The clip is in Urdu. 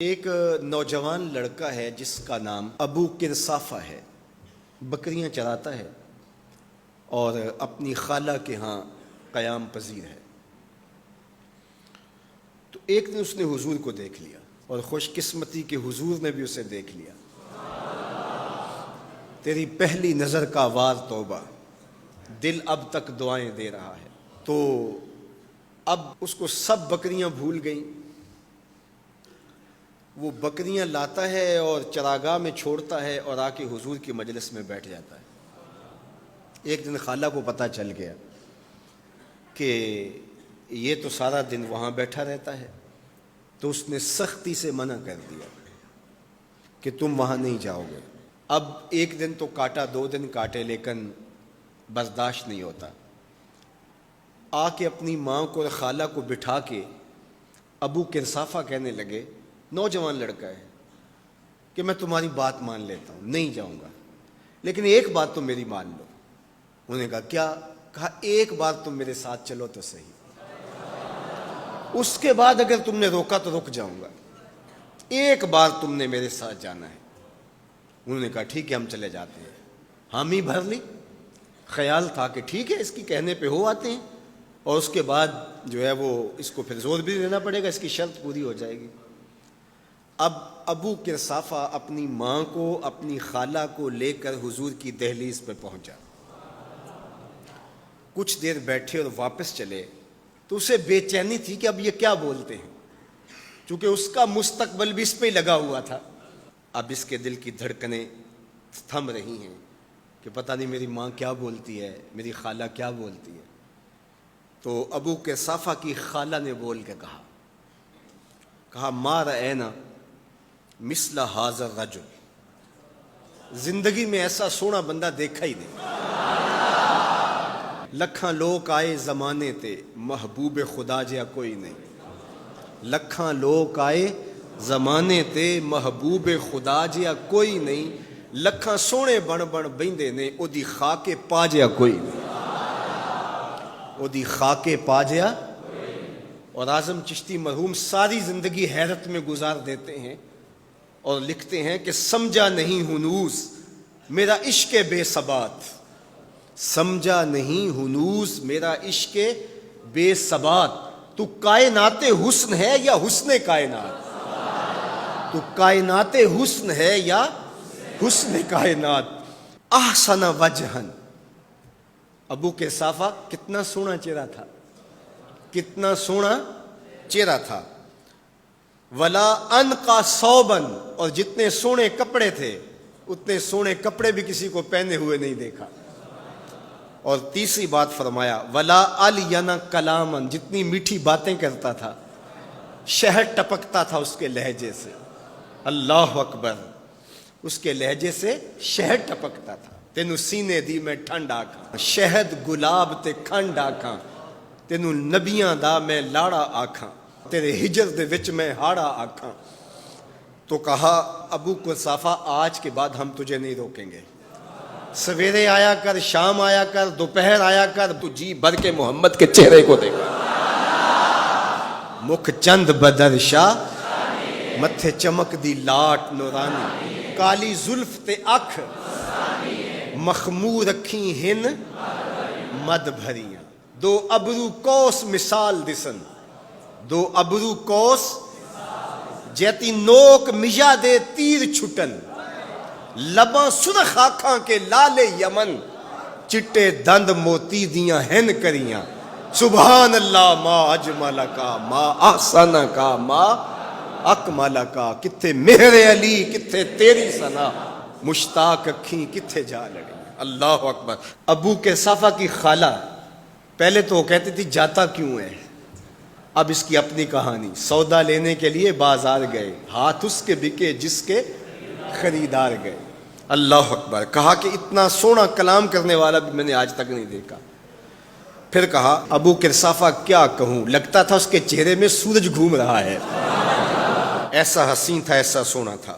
ایک نوجوان لڑکا ہے جس کا نام ابو کرصافہ ہے، بکریاں چراتا ہے اور اپنی خالہ کے ہاں قیام پذیر ہے۔ تو ایک دن اس نے حضور کو دیکھ لیا اور خوش قسمتی کہ حضور نے بھی اسے دیکھ لیا۔ تیری پہلی نظر کا وار توبہ، دل اب تک دعائیں دے رہا ہے۔ تو اب اس کو سب بکریاں بھول گئیں، وہ بکریاں لاتا ہے اور چراگاہ میں چھوڑتا ہے اور آ کے حضور کی مجلس میں بیٹھ جاتا ہے۔ ایک دن خالہ کو پتہ چل گیا کہ یہ تو سارا دن وہاں بیٹھا رہتا ہے، تو اس نے سختی سے منع کر دیا کہ تم وہاں نہیں جاؤ گے۔ اب ایک دن تو کاٹا، 2 دن کاٹے، لیکن برداشت نہیں ہوتا۔ آ کے اپنی ماں کو اور خالہ کو بٹھا کے ابو کرصافہ کہنے لگے، نوجوان لڑکا ہے، کہ میں تمہاری بات مان لیتا ہوں، نہیں جاؤں گا، لیکن ایک بات تو میری مان لو۔ انہوں نے کہا کیا؟ کہا ایک بار تم میرے ساتھ چلو تو صحیح، اس کے بعد اگر تم نے روکا تو رک جاؤں گا، ایک بار تم نے میرے ساتھ جانا ہے۔ انہوں نے کہا ٹھیک ہے، ہم چلے جاتے ہیں۔ حامی بھر لی، خیال تھا کہ ٹھیک ہے اس کی کہنے پہ ہو آتے ہیں، اور اس کے بعد جو ہے وہ اس کو پھر زور بھی دینا پڑے گا، اس کی شرط پوری ہو جائے گی۔ اب ابو کرصافہ اپنی ماں کو، اپنی خالہ کو لے کر حضور کی دہلیز پہ پہنچا۔ کچھ دیر بیٹھے اور واپس چلے تو اسے بے چینی تھی کہ اب یہ کیا بولتے ہیں، چونکہ اس کا مستقبل بھی اس پہ لگا ہوا تھا۔ اب اس کے دل کی دھڑکنیں تھم رہی ہیں کہ پتہ نہیں میری ماں کیا بولتی ہے، میری خالہ کیا بولتی ہے۔ تو ابو کرصافہ کی خالہ نے بول کے کہا ما رأینا مثل ھذا الرجل، زندگی میں ایسا سونا بندہ دیکھا ہی نہیں۔ لکھاں لوگ آئے زمانے تے، محبوب خدا جیا کوئی نہیں۔ لکھاں لوگ آئے زمانے تے، محبوب خدا جیا کوئی نہیں۔ لکھاں سونے بن بن بہندے نے، او دی خاک پا جیا کوئی نہیں، او دی خاک پا جیا۔ اور اعظم چشتی مرحوم ساری زندگی حیرت میں گزار دیتے ہیں اور لکھتے ہیں کہ سمجھا نہیں ہنوز میرا عشق بے ثبات، سمجھا نہیں ہنوز میرا عشق بے ثبات۔ تو کائنات حسن ہے یا حسن کائنات؟ تو کائنات حسن ہے یا حسن کائنات؟ احسن وجہن، ابو کرصافہ کتنا سونا چہرہ تھا، کتنا سونا چہرہ تھا۔ ولا انقا ثوبن، اور جتنے سونے کپڑے تھے اتنے سونے کپڑے بھی کسی کو پہنے ہوئے نہیں دیکھا۔ اور تیسری بات فرمایا ولا الینا کلامن، جتنی میٹھی باتیں کرتا تھا، شہد ٹپکتا تھا اس کے لہجے سے۔ اللہ اکبر، اس کے لہجے سے شہد ٹپکتا تھا۔ تینو سینے دی میں ٹھنڈ آکھاں، شہد گلاب تے کھنڈ آکھاں، تینو نبیاں دا میں لاڑا آکھاں، تیرے ہجر دے وچ میں ہاڑا آکھاں۔ تو کہا ابو کرصافہ آج کے بعد ہم تجھے نہیں روکیں گے، سویرے آیا کر، شام آیا کر، دوپہر آیا کر، تو جی بھر کے محمد کے چہرے کو دیکھا۔ مکھ چند بدر شاہ، متھے چمک دی لاٹ نورانی، کالی زلف تے اکھ مخمور رکھی ہن مد بھریاں، دو ابرو کوس مثال دسن، دو ابرو کوس جیتی نوک مجا دے تیر چھٹن، لباں سرخ آنکھاں کے لال یمن، چٹے دند موتی دیاں ہن کریاں۔ سبحان اللہ ما اجمل کا، ما احسن کا، ما اکمل کا۔ کتھے مہر علی، کتھے تیری ثنا، مشتاق اکھیں کتھے جا لڑی۔ اللہ اکبر۔ ابو کرصافہ کی خالہ پہلے تو وہ کہتی تھی جاتا کیوں ہے، اب اس کی اپنی کہانی۔ سودا لینے کے لیے بازار گئے، ہاتھ اس کے بکے جس کے خریدار گئے۔ اللہ اکبر۔ کہا کہ اتنا سونا کلام کرنے والا بھی میں نے آج تک نہیں دیکھا۔ پھر کہا ابو کرصافہ کیا کہوں، لگتا تھا اس کے چہرے میں سورج گھوم رہا ہے، ایسا حسین تھا، ایسا سونا تھا۔